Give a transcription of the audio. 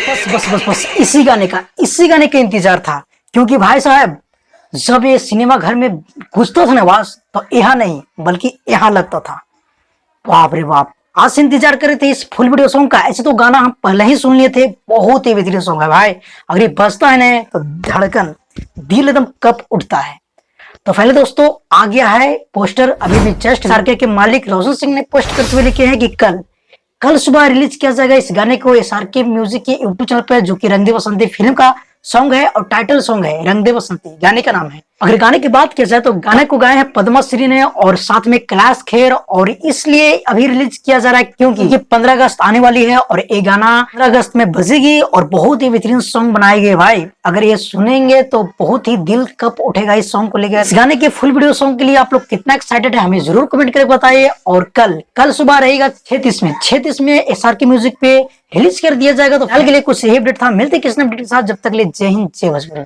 बस इसी गाने का इंतजार था। क्योंकि भाई साहब जब ये सिनेमा घर में घुसता था ना आवाज, तो यहाँ नहीं बल्कि यहाँ लगता था। बाप रे बाप, आज से इंतजार कर रहे थे इस फुल वीडियो सॉन्ग का। ऐसे तो गाना हम पहले ही सुन लिए थे, बहुत ही बेहतरीन सॉन्ग है भाई। अगर ये बजता है ना तो धड़कन दिल एकदम कप उठता है। तो पहले दोस्तों आ गया है पोस्टर, अभी भी जस्ट एसआरके के मालिक रोशन सिंह ने पोस्ट करते हुए लिखे हैं कि कल सुबह रिलीज किया जाएगा इस गाने को एसआरके म्यूजिक के यूट्यूब चैनल पर, जो कि रंग दे बसंती फिल्म का सॉन्ग है और टाइटल सॉन्ग है रंग दे बसंती, गाने का नाम है। अगर गाने की बात किया जाए तो गाने को गाए हैं पद्मा श्री ने और साथ में कैलाश खेर, और इसलिए अभी रिलीज किया जा रहा है क्योंकि ये 15 अगस्त आने वाली है और ये गाना 15 अगस्त में बजेगी और बहुत ही बेहतरीन सॉन्ग बनाए गए भाई। अगर ये सुनेंगे तो बहुत ही दिल कप उठेगा इस सॉन्ग को लेकर। इस गाने के फुल वीडियो सॉन्ग के लिए आप लोग कितना एक्साइटेड है हमें जरूर कमेंट करके बताइए। और कल सुबह रहेगा 6:30 में एसआरके म्यूजिक पे रिलीज कर दिया जाएगा। तो कल के लिए कुछ यही अपडेट था, मिलते किसने अपडेट के साथ, जब तक ले जय हिंद जय भोजपुरी।